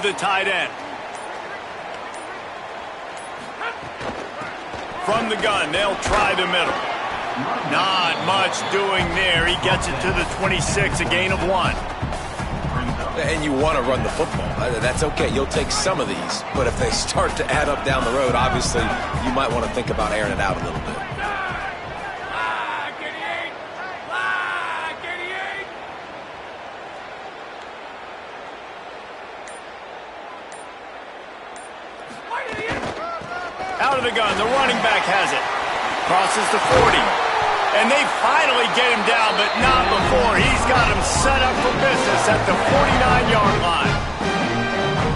of the tight end. From the gun, they'll try the middle. Not much doing there. He gets it to the 26, a gain of 1. And you want to run the football. That's okay. You'll take some of these. But if they start to add up down the road, obviously, you might want to think about airing it out a little bit. Out of the gun, the running back has it. Crosses the 40. And they finally get him down, but not before. He's got him set up for business at the 49-yard line.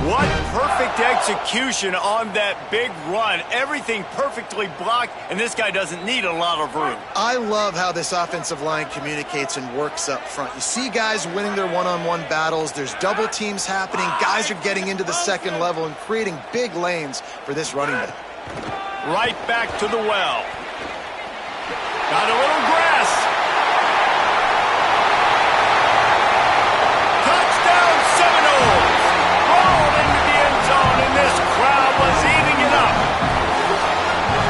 What perfect execution on that big run. Everything perfectly blocked, and this guy doesn't need a lot of room. I love how this offensive line communicates and works up front. You see guys winning their one-on-one battles. There's double teams happening. Guys are getting into the second level and creating big lanes for this running back. Right back to the well. Got a little grass. Touchdown Seminoles. Rolled into the end zone, and this crowd was eating it up.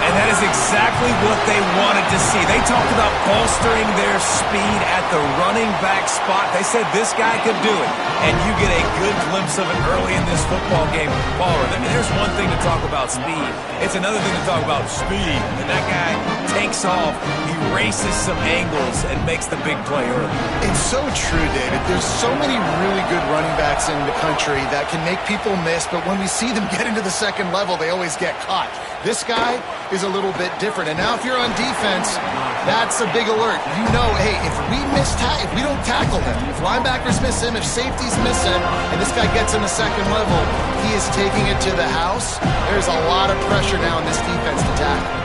And that is exactly what they wanted to see. They talked about bolstering their speed at the running back spot. They said this guy could do it. And you get a good glimpse of it early in this football game. Baller. I mean, there's one thing to talk about speed. It's another thing to talk about speed. And that guy takes off, he races some angles, and makes the big play early. It's so true, David. There's so many really good running backs in the country that can make people miss, but when we see them get into the second level, they always get caught. This guy is a little bit different. And now if you're on defense, that's a big alert. You know, hey, if we don't tackle him, if linebackers miss him, if safeties miss him, and this guy gets in the second level, he is taking it to the house. There's a lot of pressure now in this defense to tackle.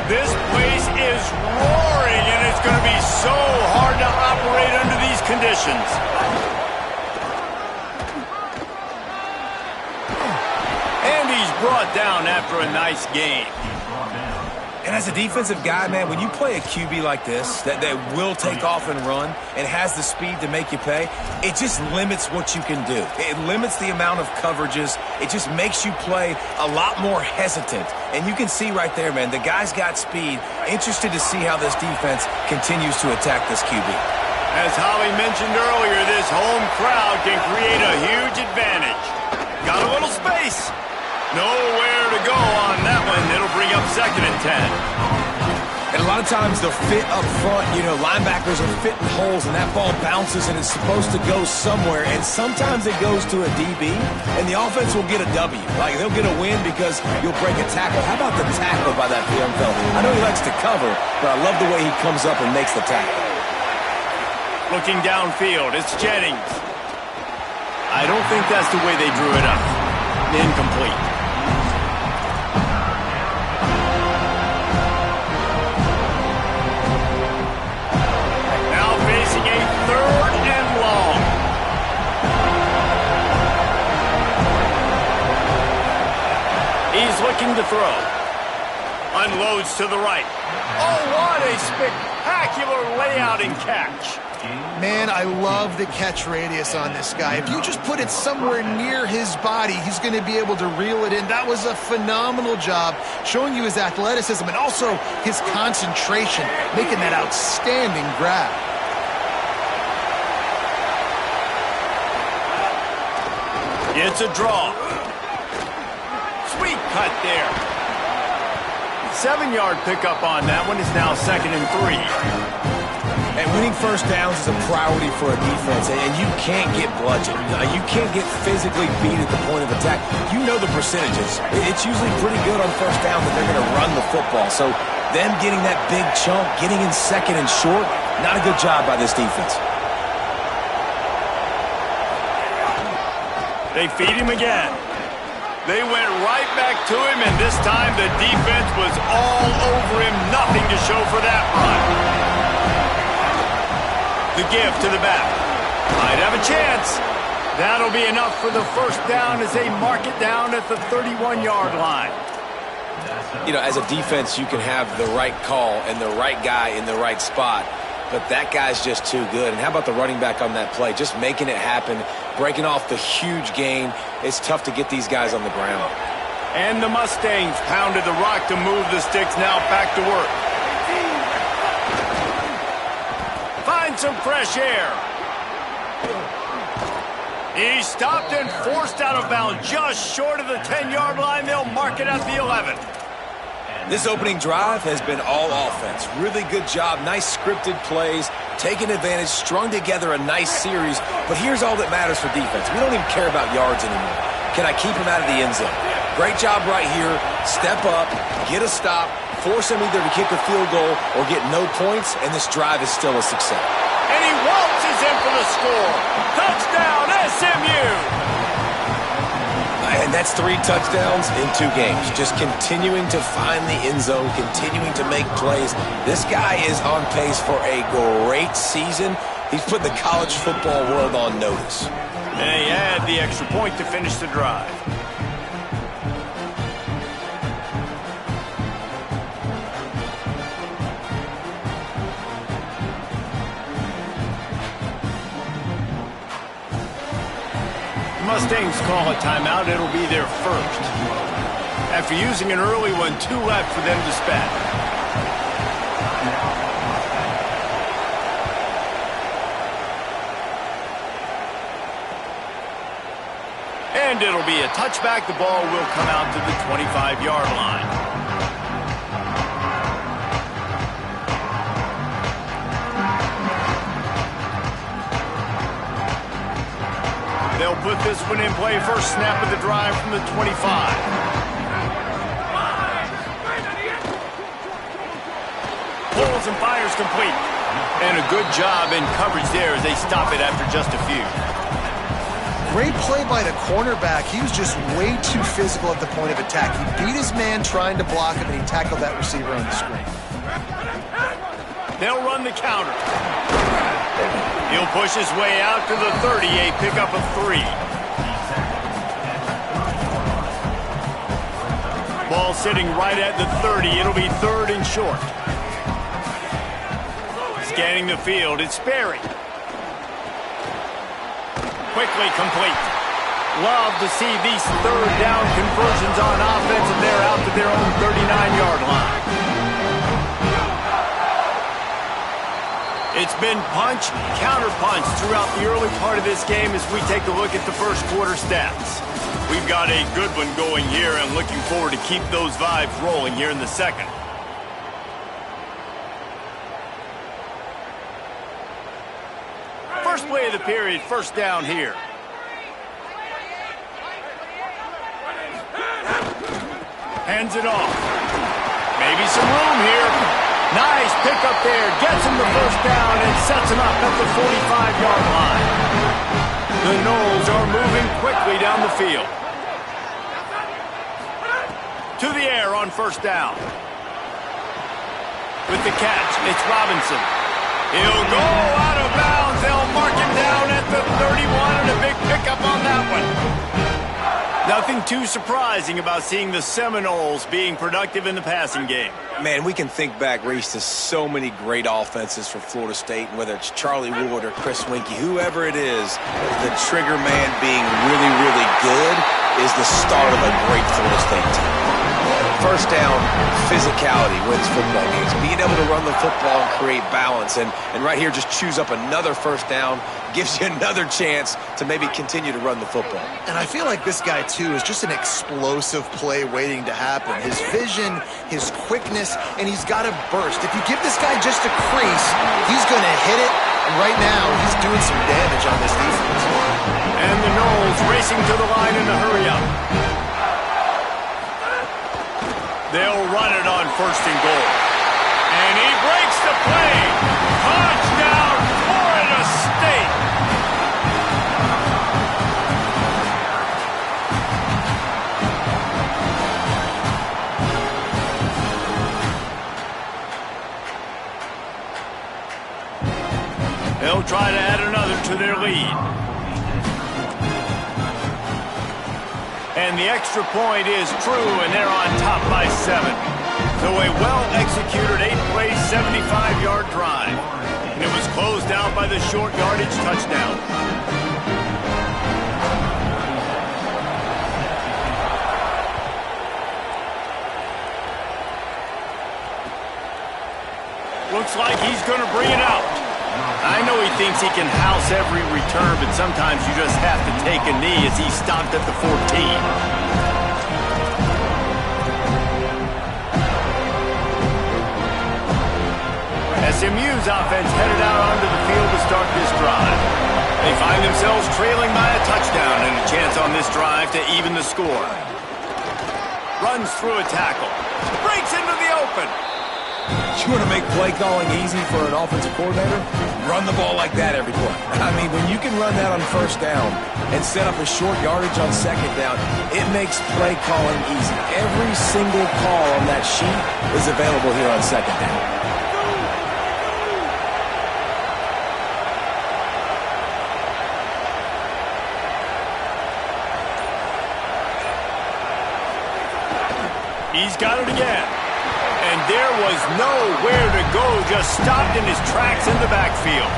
This place is roaring, and it's going to be so hard to operate under these conditions. And he's brought down after a nice gain. And as a defensive guy, man, when you play a QB like this that will take off and run and has the speed to make you pay, it just limits what you can do. It limits the amount of coverages. It just makes you play a lot more hesitant. And you can see right there, man, the guy's got speed. Interested to see how this defense continues to attack this QB. As Holly mentioned earlier, this home crowd can create a huge advantage. Got a little space. Nowhere to go on that one. It'll bring up 2nd and 10. And a lot of times they'll fit up front. You know, linebackers are fitting holes, and that ball bounces, and it's supposed to go somewhere. And sometimes it goes to a DB, and the offense will get a W. Like, they'll get a win because you'll break a tackle. How about the tackle by that young fella? I know he likes to cover, but I love the way he comes up and makes the tackle. Looking downfield, it's Jennings. I don't think that's the way they drew it up. Incomplete. Looking to throw. Unloads to the right. Oh, what a spectacular layout and catch. Man, I love the catch radius on this guy. If you just put it somewhere near his body, he's going to be able to reel it in. That was a phenomenal job, showing you his athleticism and also his concentration, making that outstanding grab. It's a draw. Sweet cut there. 7-yard pickup on that one. Is now 2nd and 3. And winning first downs is a priority for a defense, and you can't get bludgeoned. You can't get physically beat at the point of attack. You know the percentages. It's usually pretty good on first down that they're going to run the football. So them getting that big chunk, getting in 2nd and short, not a good job by this defense. They feed him again. They went right back to him, and this time the defense was all over him. Nothing to show for that run. The give to the back. Might have a chance. That'll be enough for the first down as they mark it down at the 31-yard line. You know, as a defense, you can have the right call and the right guy in the right spot, but that guy's just too good. And how about the running back on that play? Just making it happen, breaking off the huge gain. It's tough to get these guys on the ground. And the Mustangs pounded the rock to move the sticks. Now back to work. Find some fresh air. He stopped and forced out of bounds just short of the 10-yard line. They'll mark it at the 11. This opening drive has been all offense. Really good job, nice scripted plays, taking advantage, strung together a nice series. But here's all that matters for defense. We don't even care about yards anymore. Can I keep him out of the end zone? Great job right here. Step up, get a stop, force him either to kick a field goal or get no points, and this drive is still a success. And he waltzes in for the score. Touchdown, SMU! And that's 3 touchdowns in 2 games. Just continuing to find the end zone, continuing to make plays. This guy is on pace for a great season. He's put the college football world on notice. And he had the extra point to finish the drive. Mustangs call a timeout. It'll be their first. After using an early one, 2 left for them to spend. And it'll be a touchback. The ball will come out to the 25-yard line. They'll put this one in play. First snap of the drive from the 25. Pulls and fires complete. And a good job in coverage there as they stop it after just a few. Great play by the cornerback. He was just way too physical at the point of attack. He beat his man trying to block him, and he tackled that receiver on the screen. They'll run the counter. He'll push his way out to the 30, a pickup of 3. Ball sitting right at the 30. It'll be 3rd and short. Scanning the field, it's Sperry. Quickly complete. Love to see these 3rd down conversions on offense, and they're out to their own 39-yard line. It's been punch, counter-punch throughout the early part of this game as we take a look at the first quarter stats. We've got a good one going here and looking forward to keep those vibes rolling here in the second. First play of the period, first down here. Hands it off. Maybe some room here. Nice pickup there. Gets him the first down and sets him up at the 45-yard line. The Noles are moving quickly down the field. To the air on first down. With the catch, it's Robinson. He'll go out of bounds. They'll mark him down at the 31 and a big pickup on that one. Nothing too surprising about seeing the Seminoles being productive in the passing game. Man, we can think back, Reese, to so many great offenses for Florida State, and whether it's Charlie Wood or Chris Winkie, whoever it is, the trigger man being really, really good is the start of a great Florida State team. First down, physicality wins football games. Being able to run the football and create balance. And right here, just choose up another first down, gives you another chance to maybe continue to run the football. And I feel like this guy, too, is just an explosive play waiting to happen. His vision, his quickness, and he's got a burst. If you give this guy just a crease, he's going to hit it. And right now, he's doing some damage on this defense. And the Noles racing to the line in a hurry-up. They'll run it on first and goal. And he breaks the play. Touchdown, Florida State. They'll try to add another to their lead. And the extra point is true, and they're on top by 7. So a well-executed 8-play, 75-yard drive. And it was closed out by the short yardage touchdown. Looks like he's going to bring it out. I know he thinks he can house every return, but sometimes you just have to take a knee as he stopped at the 14. SMU's offense headed out onto the field to start this drive. They find themselves trailing by a touchdown and a chance on this drive to even the score. Runs through a tackle. Breaks into the open. You want to make play calling easy for an offensive coordinator? Run the ball like that every play. I mean, when you can run that on first down and set up a short yardage on second down, it makes play calling easy. Every single call on that sheet is available here on second down. He's got it again. And there was nowhere to go, just stopped in his tracks in the backfield.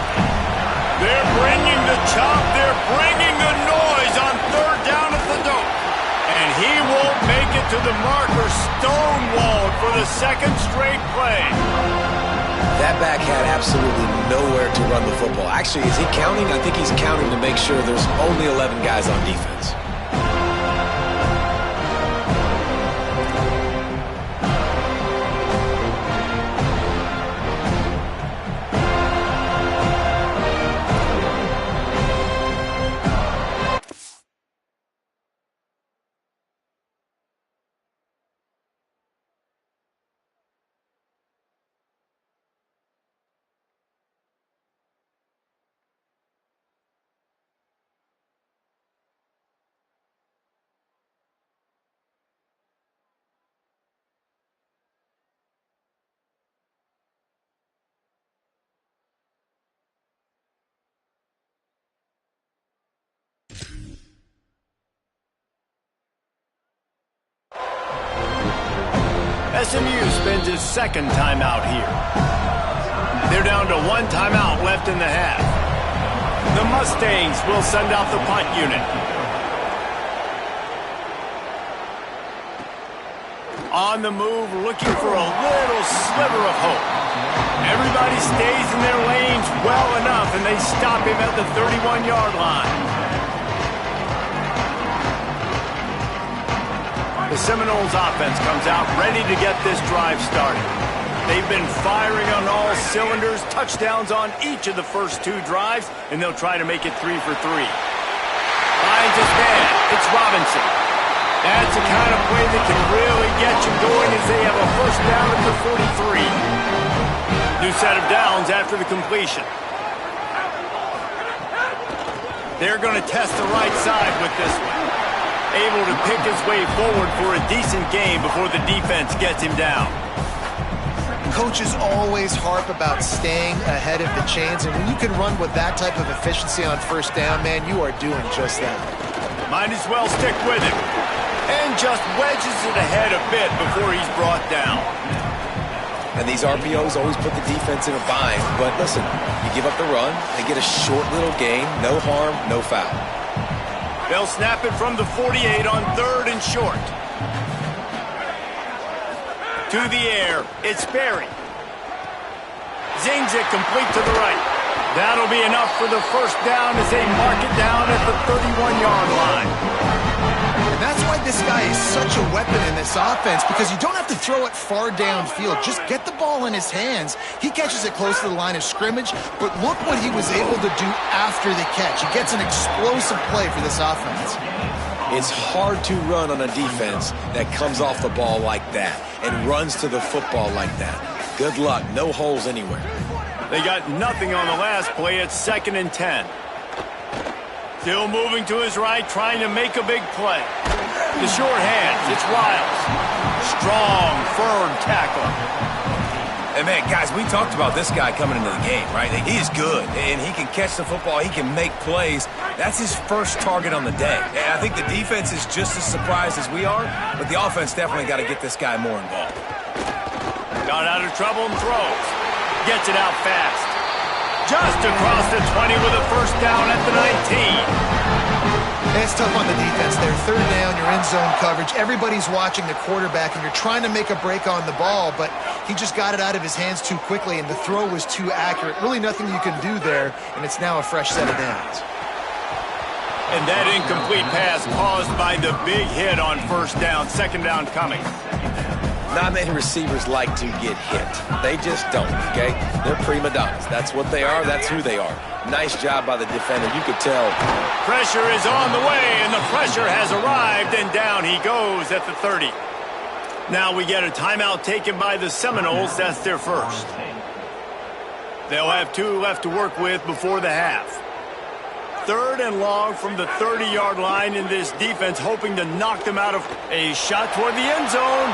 They're bringing the chop, they're bringing the noise on third down at the dope. And he won't make it to the marker, stonewalled for the second straight play. That back had absolutely nowhere to run the football. Actually, is he counting? I think he's counting to make sure there's only 11 guys on defense. SMU spends his second timeout here. They're down to one timeout left in the half. The Mustangs will send out the punt unit. On the move, looking for a little sliver of hope. Everybody stays in their lanes well enough, and they stop him at the 31-yard line. The Seminoles offense comes out ready to get this drive started. They've been firing on all cylinders, touchdowns on each of the first two drives, and they'll try to make it 3 for 3. Finds his man. It's Robinson. That's the kind of play that can really get you going as they have a first down at the 43. New set of downs after the completion. They're going to test the right side with this one. Able to pick his way forward for a decent game before the defense gets him down. Coaches always harp about staying ahead of the chains, and when you can run with that type of efficiency on first down, man, you are doing just that. Might as well stick with him. And just wedges it ahead a bit before he's brought down. And these RPOs always put the defense in a bind. But listen, you give up the run, they get a short little gain, no harm, no foul. They'll snap it from the 48 on third and short. To the air, it's Berry. Zings it complete to the right. That'll be enough for the first down as they mark it down at the 31-yard line. And that's why this guy is such a weapon in this offense, because you don't have to throw it far downfield. Just get the ball in his hands. He catches it close to the line of scrimmage, but look what he was able to do after the catch. He gets an explosive play for this offense. It's hard to run on a defense that comes off the ball like that and runs to the football like that. Good luck. No holes anywhere. They got nothing on the last play. It's 2nd and 10. Still moving to his right, trying to make a big play. The short hands, it's Riles. Strong, firm tackle. And, man, guys, we talked about this guy coming into the game, right? He's good, and he can catch the football. He can make plays. That's his first target on the day. And I think the defense is just as surprised as we are, but the offense definitely got to get this guy more involved. Got out of trouble and throws. Gets it out fast. Just across the 20 with a first down at the 19. It's tough on the defense there. Third down, you're in zone coverage. Everybody's watching the quarterback, and you're trying to make a break on the ball, but he just got it out of his hands too quickly, and the throw was too accurate. Really nothing you can do there, and it's now a fresh set of downs. And that incomplete pass caused by the big hit on first down. Second down coming. Not many receivers like to get hit. They just don't, okay? They're prima donnas. That's what they are. That's who they are. Nice job by the defender. You could tell. Pressure is on the way, and the pressure has arrived, and down he goes at the 30. Now we get a timeout taken by the Seminoles. That's their first. They'll have 2 left to work with before the half. Third and long from the 30-yard line in this defense, hoping to knock them out of a shot toward the end zone.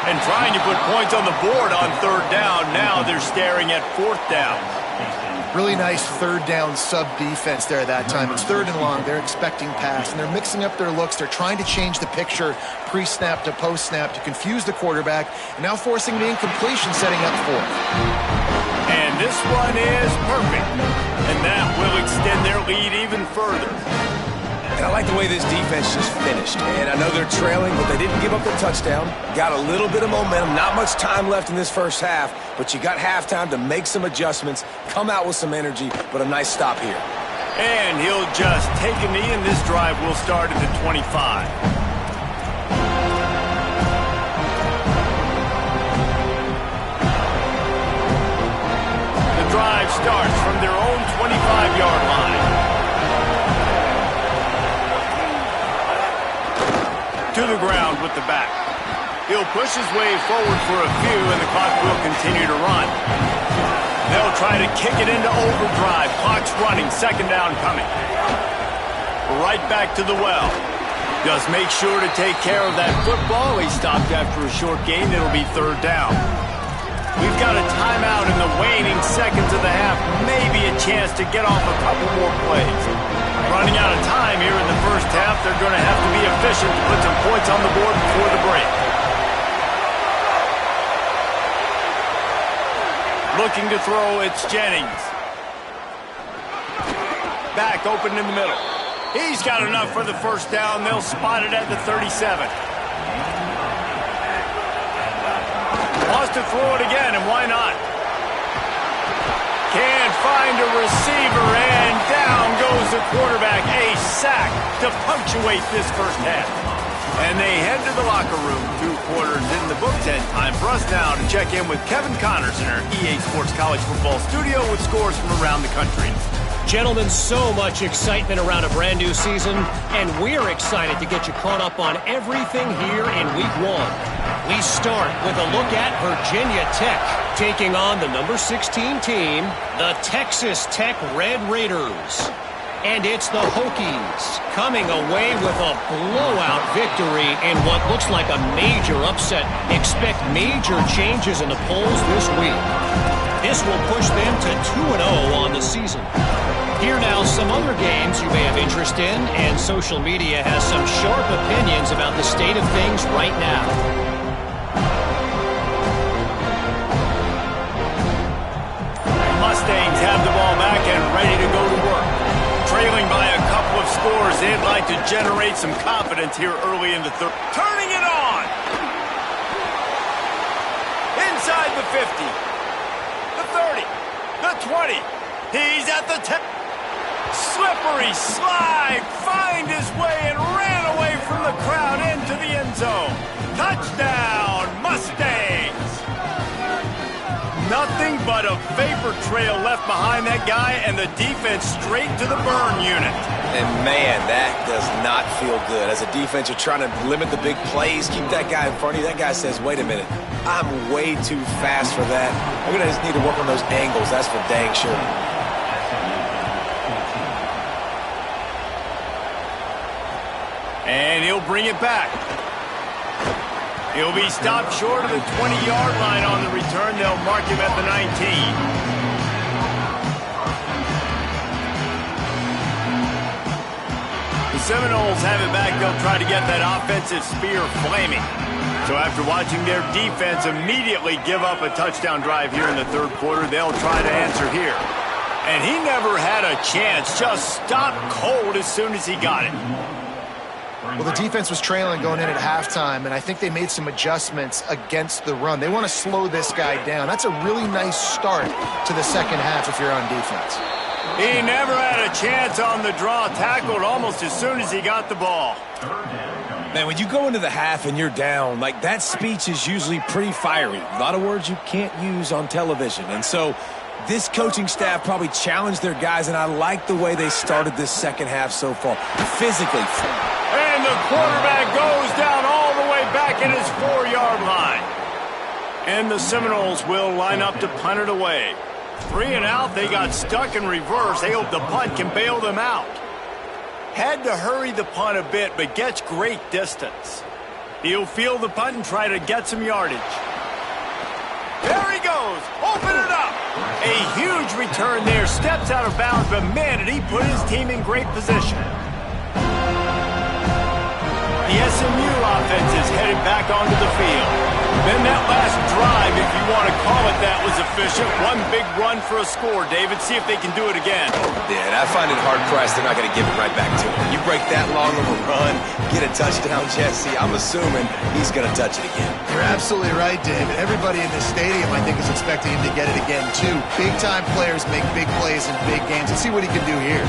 And trying to put points on the board on third down. Now they're staring at fourth down. Really nice third down sub-defense there that time. It's third and long. They're expecting pass, and they're mixing up their looks. They're trying to change the picture pre-snap to post-snap to confuse the quarterback, and now forcing the incompletion, setting up fourth. And this one is perfect. And that will extend their lead even further. And I like the way this defense just finished. And I know they're trailing, but they didn't give up the touchdown. Got a little bit of momentum. Not much time left in this first half, but you got halftime to make some adjustments, come out with some energy, but a nice stop here. And he'll just take a knee, and this drive will start at the 25. The drive starts from their own 25-yard line. To the ground with the back. He'll push his way forward for a few, and the clock will continue to run. They'll try to kick it into overdrive. Clock's running. Second down coming. Right back to the well. Just make sure to take care of that football. He stopped after a short gain. It'll be third down. We've got a timeout in the waning seconds of the half. Maybe a chance to get off a couple more plays. Running out of time here in the first half. They're going to have to be efficient to put some points on the board before the break. Looking to throw, it's Jennings. Back open in the middle. He's got enough for the first down. They'll spot it at the 37. Wants to throw it again, and why not? Can't find a receiver, and down goes the quarterback. A sack to punctuate this first half. And they head to the locker room. 2 quarters in the books, and time for us now to check in with Kevin Connors in our EA Sports College Football studio with scores from around the country. Gentlemen, so much excitement around a brand new season, and we're excited to get you caught up on everything here in Week 1. We start with a look at Virginia Tech, taking on the number 16 team, the Texas Tech Red Raiders. And it's the Hokies coming away with a blowout victory in what looks like a major upset. Expect major changes in the polls this week. This will push them to 2-0 on the season. Here now some other games you may have interest in, and social media has some sharp opinions about the state of things right now. Mustangs have the ball back and ready to go to work. Trailing by a couple of scores, they'd like to generate some confidence here early in the third. Turning it on! Inside the 50. The 30. The 20. He's at the 10. Slippery slide. Find his way and ran away from the crowd into the end zone. Touchdown, Mustangs! Nothing but a vapor trail left behind that guy, and the defense straight to the burn unit. And, man, that does not feel good. As a defense, you're trying to limit the big plays, keep that guy in front of you. That guy says, wait a minute, I'm way too fast for that. We're going to just need to work on those angles. That's for dang sure. And he'll bring it back. He'll be stopped short of the 20-yard line on the return. They'll mark him at the 19. The Seminoles have it back. They'll try to get that offensive spear flaming. So after watching their defense immediately give up a touchdown drive here in the third quarter, they'll try to answer here. And he never had a chance. Just stopped cold as soon as he got it. Well, the defense was trailing going in at halftime, and I think they made some adjustments against the run. They want to slow this guy down. That's a really nice start to the second half if you're on defense. He never had a chance on the draw. Tackled almost as soon as he got the ball. Man, when you go into the half and you're down, like that speech is usually pretty fiery. A lot of words you can't use on television. And so this coaching staff probably challenged their guys, and I like the way they started this second half so far. Physically. And the quarterback goes down all the way back at his 4-yard line. And the Seminoles will line up to punt it away. 3 and out, they got stuck in reverse. They hope the punt can bail them out. Had to hurry the punt a bit, but gets great distance. He'll field the punt and try to get some yardage. There he goes. Open it up. A huge return there. Steps out of bounds, but man, did he put his team in great position. The SMU offense is headed back onto the field. Then that last drive, if you want to call it that, was efficient. One big run for a score, David. See if they can do it again. Yeah, and I find it hard-pressed they're not going to give it right back to him. You break that long of a run, get a touchdown, Jesse, I'm assuming he's going to touch it again. You're absolutely right, David. Everybody in this stadium, I think, is expecting him to get it again, too. Big-time players make big plays in big games. Let's see what he can do here.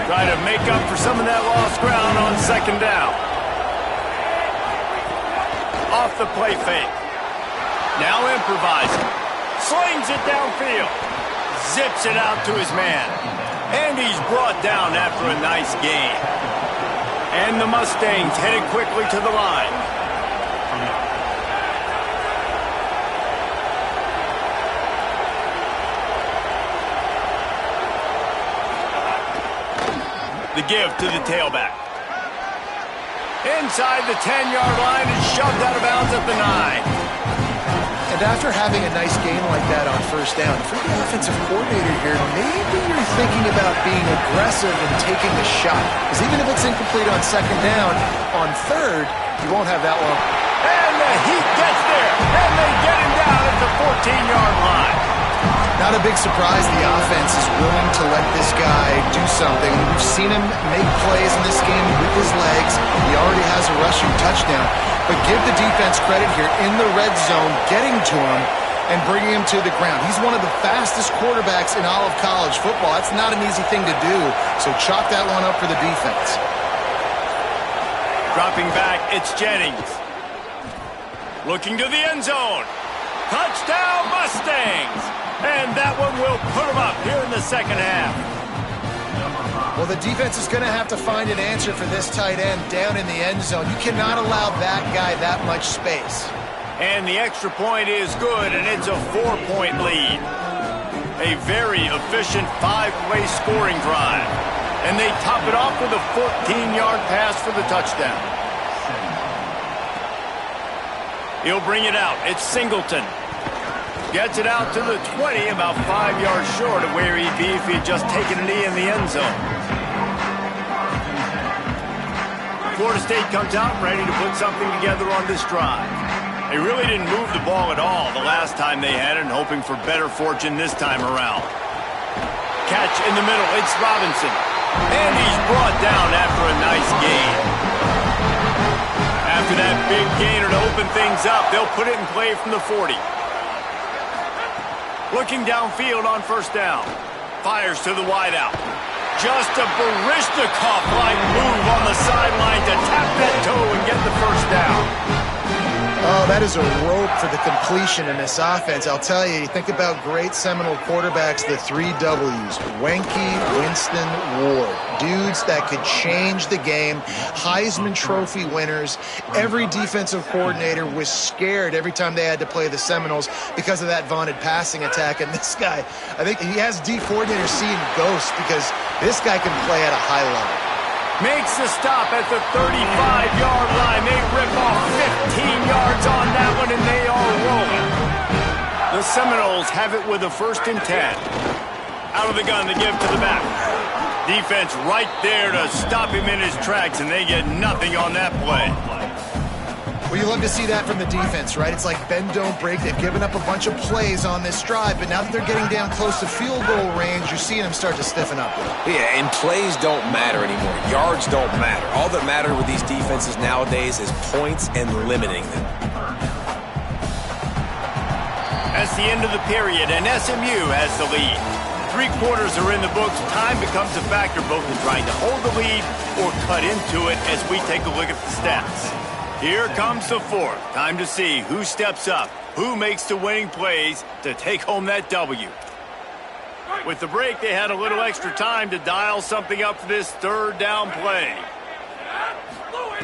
Try to make up for some of that lost ground on second down. Off the play fake. Now improvising. Slings it downfield. Zips it out to his man. And he's brought down after a nice gain. And the Mustangs headed quickly to the line. The give to the tailback. Inside the 10-yard line and shoved out of bounds at the 9. And after having a nice game like that on first down, if you're the offensive coordinator here, maybe you're thinking about being aggressive and taking a shot. Because even if it's incomplete on second down, on third, you won't have that long. And the Heat gets there. And they get him down at the 14-yard line. Not a big surprise the offense is willing to let this guy do something. We've seen him make plays in this game with his legs. He already has a rushing touchdown. But give the defense credit here in the red zone, getting to him and bringing him to the ground. He's one of the fastest quarterbacks in all of college football. That's not an easy thing to do, so chalk that one up for the defense. Dropping back, it's Jennings. Looking to the end zone. Touchdown, Mustangs! And that one will put them up here in the second half. Well, the defense is going to have to find an answer for this tight end down in the end zone. You cannot allow that guy that much space. And the extra point is good, and it's a 4-point lead. A very efficient 5-play scoring drive. And they top it off with a 14-yard pass for the touchdown. He'll bring it out. It's Singleton. Gets it out to the 20, about 5 yards short of where he'd be if he'd just taken a knee in the end zone. Florida State comes out ready to put something together on this drive. They really didn't move the ball at all the last time they had it, and hoping for better fortune this time around. Catch in the middle, it's Robinson. And he's brought down after a nice gain. After that big gainer to open things up, they'll put it in play from the 40. Looking downfield on first down. Fires to the wideout. Just a Baryshnikov-like move on the sideline to tap that toe and get the first down. Oh, that is a rope for the completion in this offense. I'll tell you, you think about great Seminole quarterbacks, the 3 W's. Wenke, Winston, Ward. Dudes that could change the game. Heisman Trophy winners. Every defensive coordinator was scared every time they had to play the Seminoles because of that vaunted passing attack. And this guy, I think he has D coordinators seeing ghosts because this guy can play at a high level. Makes the stop at the 35-yard line. They rip off yards on that one, and they are rolling. The Seminoles have it with a 1st and 10. Out of the gun to give to the back. Defense right there to stop him in his tracks, and they get nothing on that play. Well, you love to see that from the defense, right? It's like bend, don't break. They've given up a bunch of plays on this drive, but now that they're getting down close to field goal range, you're seeing them start to stiffen up. Yeah, and plays don't matter anymore. Yards don't matter. All that matters with these defenses nowadays is points and limiting them. That's the end of the period, and SMU has the lead. 3 quarters are in the books. Time becomes a factor both in trying to hold the lead or cut into it as we take a look at the stats. Here comes the 4th. Time to see who steps up, who makes the winning plays to take home that W. With the break, they had a little extra time to dial something up for this 3rd down play.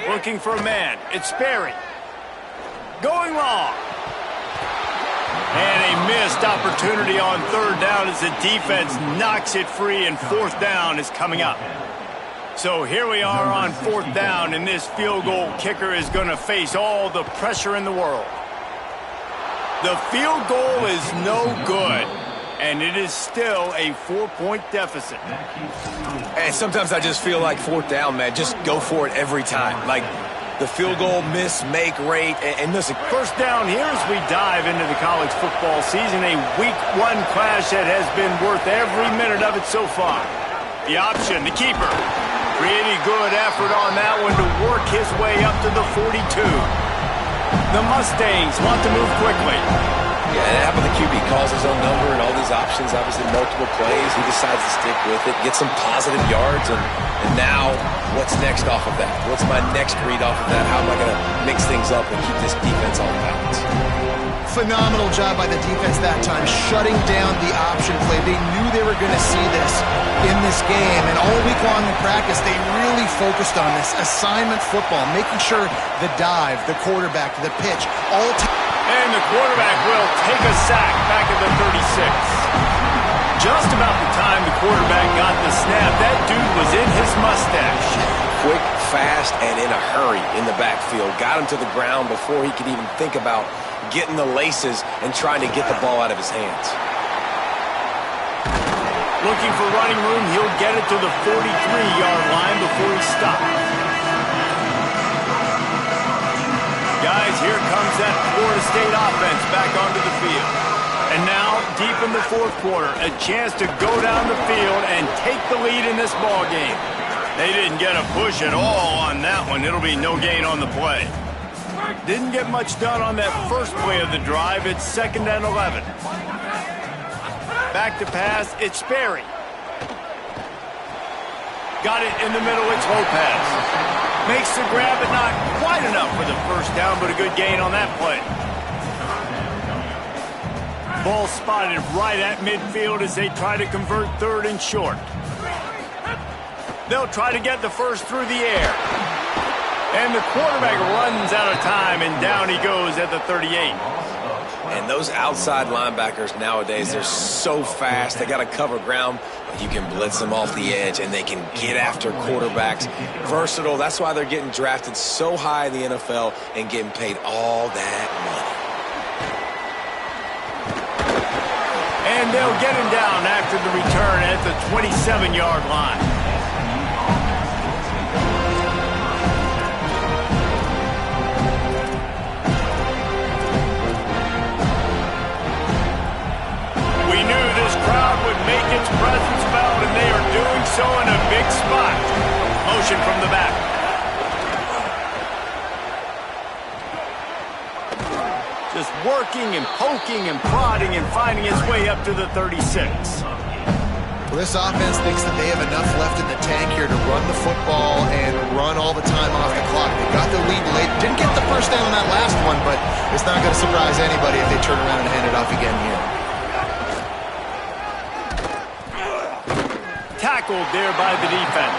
Looking for a man. It's Sperry. Going long. And a missed opportunity on 3rd down as the defense knocks it free, and 4th down is coming up. So here we are on 4th down, and this field goal kicker is going to face all the pressure in the world. The field goal is no good, and it is still a 4-point deficit. And sometimes I just feel like 4th down, man, just go for it every time. Like the field goal miss-make rate, and listen. 1st down here as we dive into the college football season, a Week 1 clash that has been worth every minute of it so far. The option, the keeper. Pretty good effort on that one to work his way up to the 42. The Mustangs want to move quickly. Yeah, and how about the QB calls his own number and all these options, obviously multiple plays. He decides to stick with it, get some positive yards, and now what's next off of that? What's my next read off of that? How am I going to mix things up and keep this defense on balance? Phenomenal job by the defense that time, shutting down the option play. They knew they were going to see this in this game, and all week long in practice, they really focused on this assignment football, making sure the dive, the quarterback, the pitch, all and the quarterback will take a sack back at the 36. Just about the time the quarterback got the snap, that dude was in his mustache. Quick, fast, and in a hurry in the backfield. Got him to the ground before he could even think about getting the laces and trying to get the ball out of his hands. Looking for running room, he'll get it to the 43-yard line before he stops. Guys, here comes that Florida State offense back onto the field. And now, deep in the 4th quarter, a chance to go down the field and take the lead in this ball game. They didn't get a push at all on that one. It'll be no gain on the play. Didn't get much done on that first play of the drive. It's 2nd and 11. Back to pass, it's Sperry. Got it in the middle, it's Lopez. Makes the grab, but not quite enough for the 1st down, but a good gain on that play. Ball spotted right at midfield as they try to convert 3rd and short. They'll try to get the 1st through the air. And the quarterback runs out of time, and down he goes at the 38. And those outside linebackers nowadays, they're so fast. They got to cover ground. But you can blitz them off the edge, and they can get after quarterbacks. Versatile. That's why they're getting drafted so high in the NFL and getting paid all that money. And they'll get him down after the return at the 27-yard line. Crowd would make its presence felt, and they are doing so in a big spot. Motion from the back. Just working and poking and prodding and finding his way up to the 36. Well, this offense thinks that they have enough left in the tank here to run the football and run all the time off the clock. They got the lead late. Didn't get the 1st down on that last one, but it's not going to surprise anybody if they turn around and hand it off again here. Tackled there by the defense.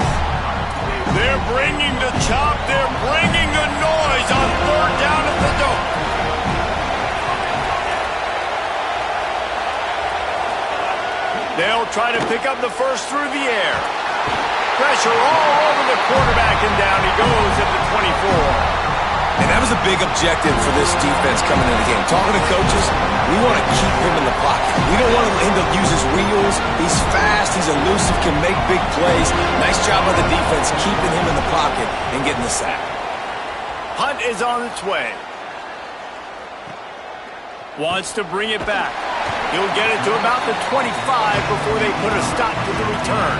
They're bringing the chop. They're bringing the noise on 3rd down at the Dome. They'll try to pick up the 1st through the air. Pressure all over the quarterback, and down he goes at the 24. And that was a big objective for this defense coming into the game. Talking to coaches, we want to keep him in the pocket. We don't want him to use his wheels. He's fast, he's elusive, can make big plays. Nice job by the defense keeping him in the pocket and getting the sack. Hunt is on its way. Wants to bring it back. He'll get it to about the 25 before they put a stop to the return.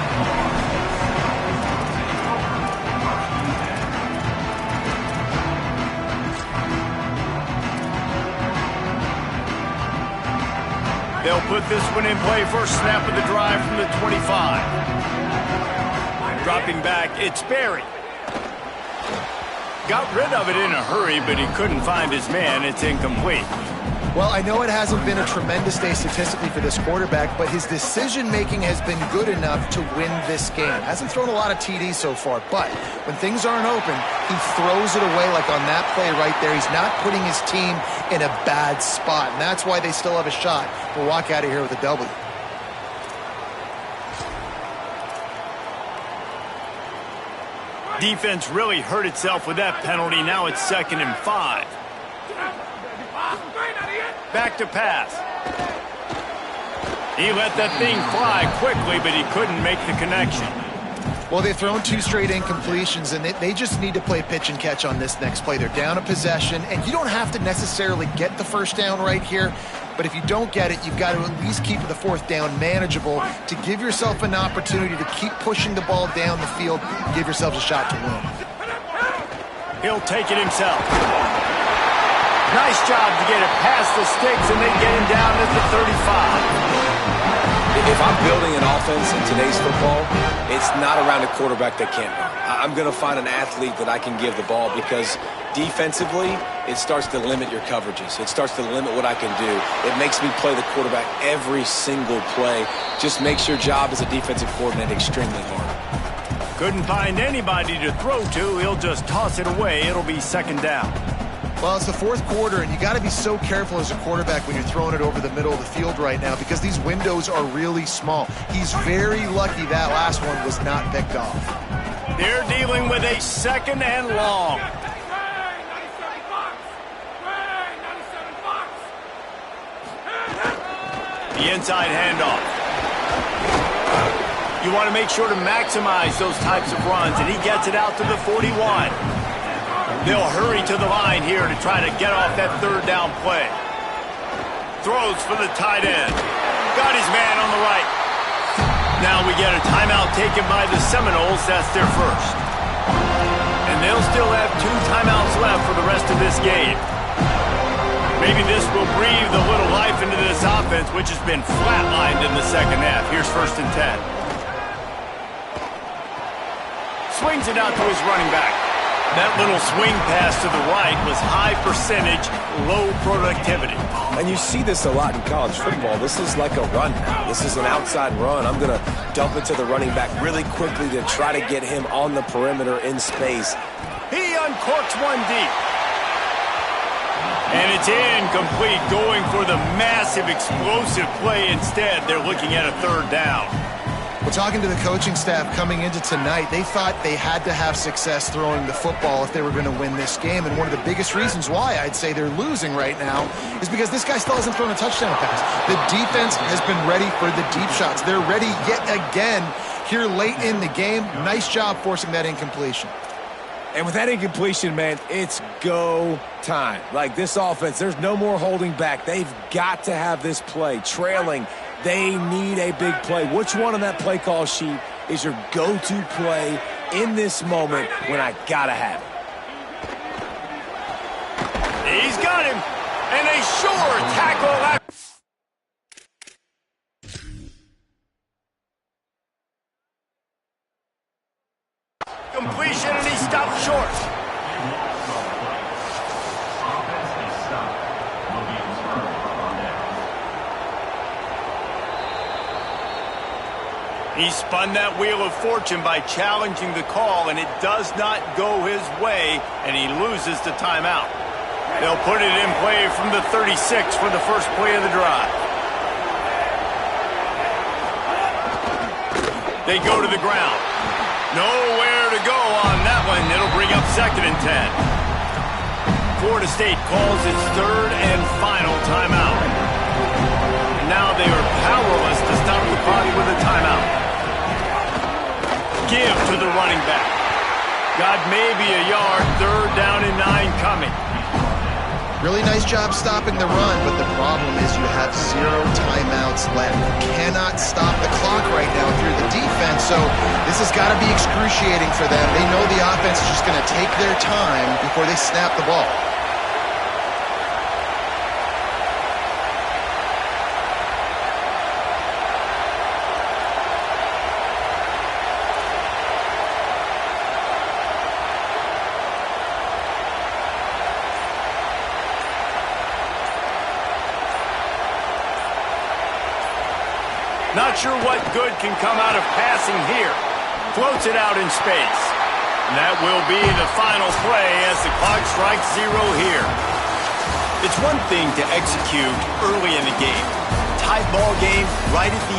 They'll put this one in play first snap of the drive from the 25. Dropping back, it's Berry. Got rid of it in a hurry, but he couldn't find his man. It's incomplete. Well, I know it hasn't been a tremendous day statistically for this quarterback, but his decision-making has been good enough to win this game. Hasn't thrown a lot of TDs so far, but when things aren't open, he throws it away like on that play right there. He's not putting his team in a bad spot, and that's why they still have a shot to walk out of here with a W. Defense really hurt itself with that penalty. Now it's 2nd and 5. Back to pass. He let that thing fly quickly, but he couldn't make the connection. Well, they've thrown 2 straight incompletions, and they just need to play pitch and catch on this next play. They're down a possession, and you don't have to necessarily get the first down right here, but if you don't get it, you've got to at least keep the 4th down manageable to give yourself an opportunity to keep pushing the ball down the field and give yourselves a shot to win. He'll take it himself. Nice job to get it past the sticks, and they get him down at the 35. If I'm building an offense in today's football, it's not around a quarterback that can't run. I'm going to find an athlete that I can give the ball because defensively, it starts to limit your coverages. It starts to limit what I can do. It makes me play the quarterback every single play. Just makes your job as a defensive coordinator extremely hard. Couldn't find anybody to throw to. He'll just toss it away. It'll be 2nd down. Well, it's the 4th quarter, and you got to be so careful as a quarterback when you're throwing it over the middle of the field right now because these windows are really small. He's very lucky that last one was not picked off. They're dealing with a 2nd and long. The inside handoff. You want to make sure to maximize those types of runs, and he gets it out to the 41. They'll hurry to the line here to try to get off that 3rd down play. Throws for the tight end. Got his man on the right. Now we get a timeout taken by the Seminoles. That's their first. And they'll still have 2 timeouts left for the rest of this game. Maybe this will breathe a little life into this offense, which has been flatlined in the 2nd half. Here's 1st and 10. Swings it out to his running back. That little swing pass to the right was high percentage, low productivity. And you see this a lot in college football. This is like a run now. This is an outside run. I'm going to dump it to the running back really quickly to try to get him on the perimeter in space. He uncorks one deep. And it's incomplete, going for the massive explosive play instead. They're looking at a 3rd down. Well, talking to the coaching staff coming into tonight, they thought they had to have success throwing the football if they were going to win this game. And one of the biggest reasons why I'd say they're losing right now is because this guy still hasn't thrown a touchdown pass. The defense has been ready for the deep shots. They're ready yet again here late in the game. Nice job forcing that incompletion. And with that incompletion, man, it's go time. Like this offense, there's no more holding back. They've got to have this play. Trailing, they need a big play. Which one on that play call sheet is your go-to play in this moment when I gotta have it? He's got him. And a sure tackle. Completion, and he stopped short. He spun that wheel of fortune by challenging the call, and it does not go his way, and he loses the timeout. They'll put it in play from the 36 for the first play of the drive. They go to the ground. Nowhere to go on that one. It'll bring up 2nd and 10. Florida State calls its third and final timeout. Now they are powerless to stop the clock with a timeout. Give to the running back. Got maybe a yard, 3rd down and 9 coming. Really nice job stopping the run, but the problem is you have 0 timeouts left. You cannot stop the clock right now if you're the defense, so this has got to be excruciating for them. They know the offense is just going to take their time before they snap the ball. Not sure what good can come out of passing here. Floats it out in space. And that will be the final play as the clock strikes 0 here. It's one thing to execute early in the game. Tight ball game right at the end.